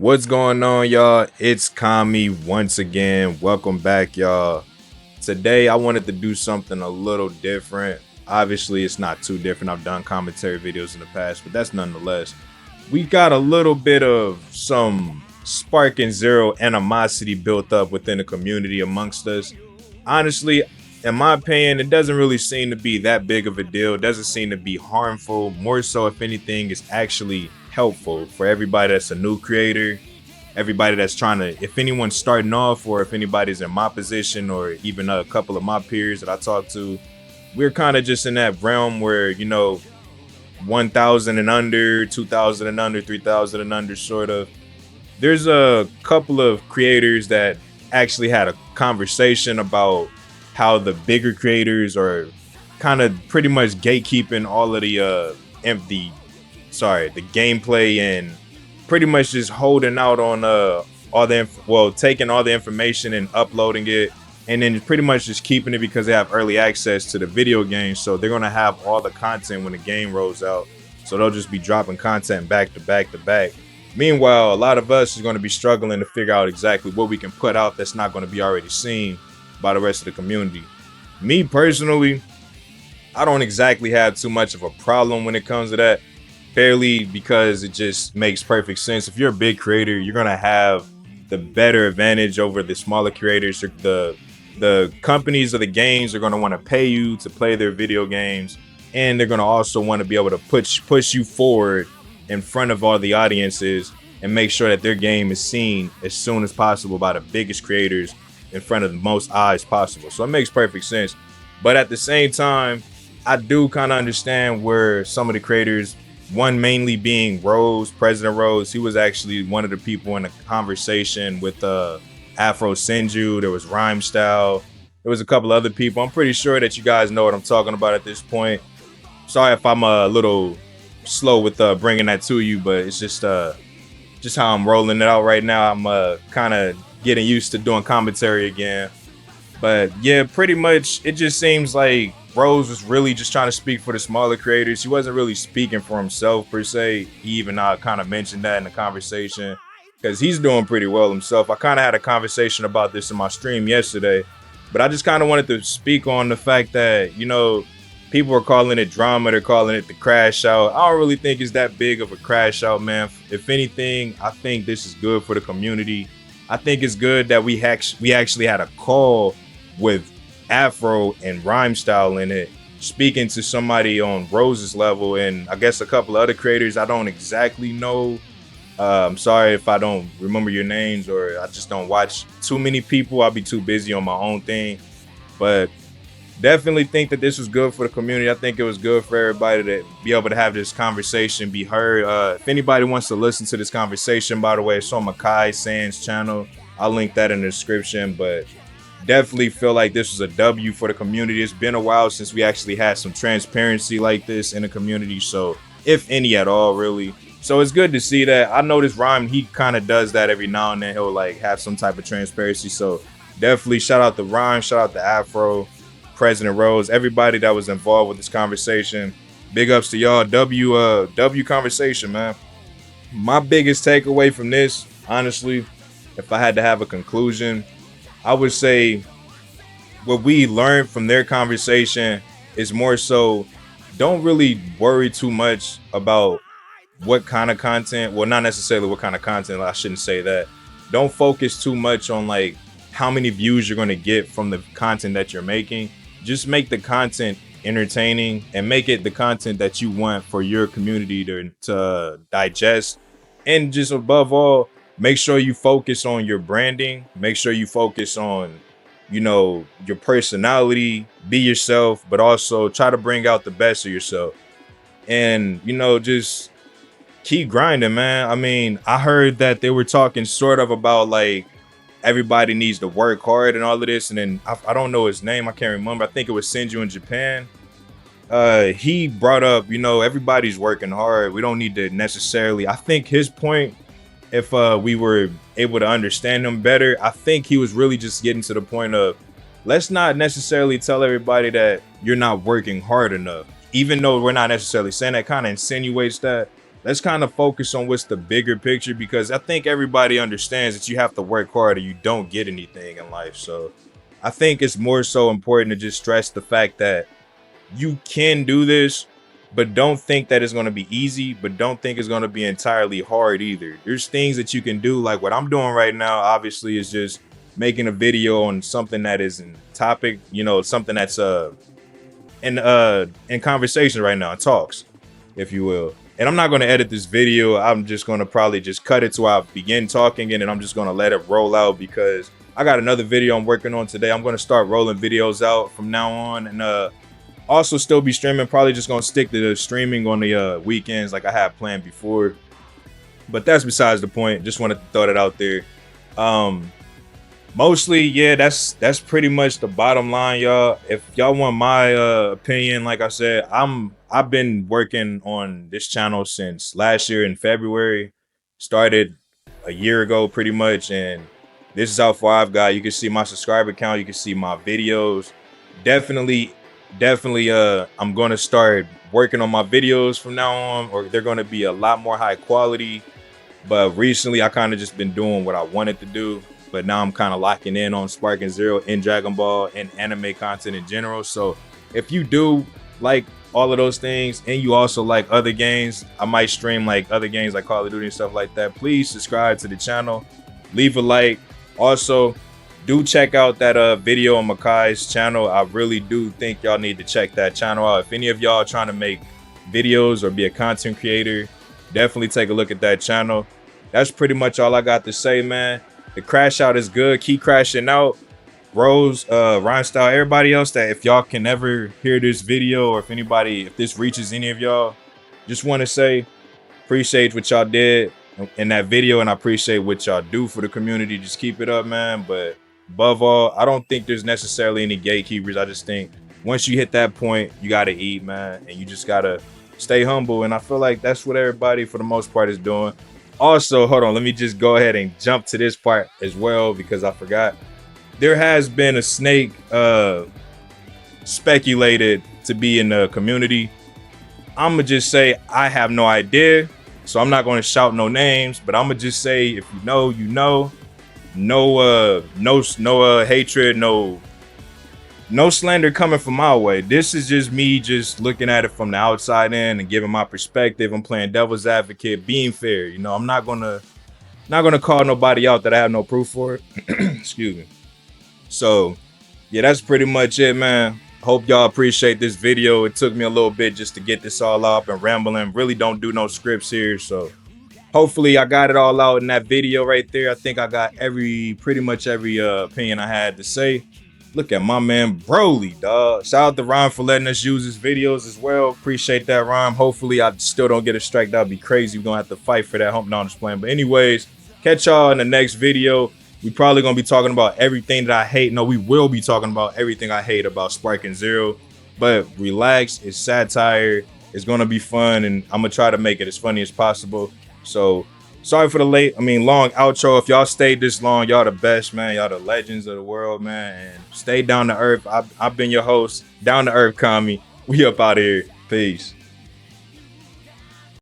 What's going on, y'all? It's Kami once again. Welcome back, y'all. Today, I wanted to do something a little different. Obviously, it's not too different. I've done commentary videos in the past, but that's nonetheless. We got a little bit of some spark and zero animosity built up within the community amongst us. Honestly, in my opinion, it doesn't really seem to be that big of a deal. It doesn't seem to be harmful. More so, if anything, it's actually helpful for everybody that's a new creator, everybody that's trying to, if anyone's starting off, or if anybody's in my position, or even a couple of my peers that I talk to. We're kind of just in that realm where, 1,000 and under, 2,000 and under, 3,000 and under, sort of. There's a couple of creators that actually had a conversation about how the bigger creators are kind of pretty much gatekeeping all of the gameplay, and pretty much just holding out on taking all the information and uploading it, and then pretty much just keeping it because they have early access to the video game. So they're gonna have all the content when the game rolls out. So they'll just be dropping content back to back to back. Meanwhile, a lot of us is going to be struggling to figure out exactly what we can put out that's not going to be already seen by the rest of the community. Me personally, I don't exactly have too much of a problem when it comes to that, fairly, because it just makes perfect sense. If you're a big creator, you're going to have the better advantage over the smaller creators. The companies of the games are going to want to pay you to play their video games, and they're going to also want to be able to push you forward in front of all the audiences and make sure that their game is seen as soon as possible by the biggest creators in front of the most eyes possible. So it makes perfect sense. But at the same time, I do kind of understand where some of the creators, one mainly being Rose, President Rose, he was actually one of the people in a conversation with Afro Senju. There was Rhyme Style. There was a couple other people. I'm pretty sure that you guys know what I'm talking about at this point. Sorry if I'm a little slow with bringing that to you, but it's just how I'm rolling it out right now. I'm kind of getting used to doing commentary again. But yeah, pretty much it just seems like Rose was really just trying to speak for the smaller creators. He wasn't really speaking for himself per se. He even kind of mentioned that in the conversation because he's doing pretty well himself. I kind of had a conversation about this in my stream yesterday, but I just kind of wanted to speak on the fact that, people are calling it drama. They're calling it the crash out. I don't really think it's that big of a crash out, man. If anything, I think this is good for the community. I think it's good that we actually had a call with Afro and Rhyme Style in it, speaking to somebody on Rose's level, and I guess a couple of other creators I don't exactly know. I'm sorry if I don't remember your names, or I just don't watch too many people. I'll be too busy on my own thing. But definitely think that this was good for the community. I think it was good for everybody to be able to have this conversation be heard. If anybody wants to listen to this conversation, by the way, it's on Makai Sands channel. I'll link that in the description. But definitely feel like this was a W for the community. It's been a while since we actually had some transparency like this in the community. So if any at all, really. So it's good to see that. I noticed Rhyme, he kind of does that every now and then. He'll like have some type of transparency. So definitely shout out to Rhyme, shout out to Afro, President Rose, everybody that was involved with this conversation. Big ups to y'all. W conversation, man. My biggest takeaway from this, honestly, if I had to have a conclusion, I would say what we learned from their conversation is more so don't really worry too much about what kind of content. Well, not necessarily what kind of content. I shouldn't say that. Don't focus too much on like how many views you're going to get from the content that you're making. Just make the content entertaining and make it the content that you want for your community to digest. And just above all, make sure you focus on your branding. Make sure you focus on, your personality, be yourself, but also try to bring out the best of yourself. And, just keep grinding, man. I mean, I heard that they were talking sort of about like, everybody needs to work hard and all of this. And then I don't know his name. I can't remember. I think it was Senju in Japan. He brought up, everybody's working hard. We don't need to necessarily. I think his point, if we were able to understand him better, I think he was really just getting to the point of, let's not necessarily tell everybody that you're not working hard enough. Even though we're not necessarily saying that, kind of insinuates that. let's kind of focus on what's the bigger picture, because I think everybody understands that you have to work hard or you don't get anything in life. So I think it's more so important to just stress the fact that you can do this, but don't think that it's going to be easy, but don't think it's going to be entirely hard either. There's things that you can do, like what I'm doing right now, obviously, is just making a video on something that is in topic, you know, something that's in conversation right now, in talks, if you will. And I'm not going to edit this video. I'm just going to probably just cut it to where I begin talking, and then I'm just going to let it roll out, because I got another video I'm working on today. I'm going to start rolling videos out from now on, and also still be streaming. Probably just going to stick to the streaming on the weekends like I had planned before. But that's besides the point. Just wanted to throw that out there. Mostly, yeah, that's pretty much the bottom line, y'all. If y'all want my opinion, like I said, I've been working on this channel since last year in February. Started a year ago pretty much, and this is how far I've got. You can see my subscriber count, you can see my videos. Definitely I'm going to start working on my videos from now on, or they're going to be a lot more high quality. But recently I kind of just been doing what I wanted to do. But now I'm kind of locking in on Sparking Zero and Dragon Ball and anime content in general. So if you do like all of those things and you also like other games, I might stream like other games like Call of Duty and stuff like that. Please subscribe to the channel, leave a like. Also, do check out that video on Makai's channel. I really do think y'all need to check that channel out. If any of y'all are trying to make videos or be a content creator, definitely take a look at that channel. That's pretty much all I got to say, man. The crash out is good. Keep crashing out. Rose, Rhyme Style, everybody else, that if y'all can ever hear this video, or if this reaches any of y'all, just want to say appreciate what y'all did in that video, and I appreciate what y'all do for the community. Just keep it up, man. But above all, I don't think there's necessarily any gatekeepers. I just think once you hit that point, you got to eat, man, and you just got to stay humble. And I feel like that's what everybody for the most part is doing. Also, hold on, let me just go ahead and jump to this part as well, because I forgot. There has been a snake speculated to be in the community. I'm going to just say I have no idea, so I'm not going to shout no names, but I'm going to just say if you know, you know. No hatred, no slander coming from my way. This is just me just looking at it from the outside in and giving my perspective. I'm playing devil's advocate, being fair. You know, I'm not gonna call nobody out that I have no proof for. Excuse me. So yeah, that's pretty much it, man. Hope y'all appreciate this video. It took me a little bit just to get this all up and rambling. Really don't do no scripts here, so hopefully I got it all out in that video right there. I think I got pretty much every opinion I had to say. Look at my man Broly, dog. Shout out to Rhyme for letting us use his videos as well. Appreciate that, Rhyme. Hopefully I still don't get a strike. That'd be crazy. We're gonna have to fight for that. Hope not just playing. But anyways, catch y'all in the next video. We probably gonna be talking about everything that I hate. No, we will be talking about everything I hate about Sparking Zero. But relax, it's satire. It's gonna be fun, and I'm gonna try to make it as funny as possible. So sorry for the long outro. If y'all stayed this long, y'all the best, man. Y'all the legends of the world, man. And stay down to earth. I've been your host, Down to Earth Kami. We up out here. Peace.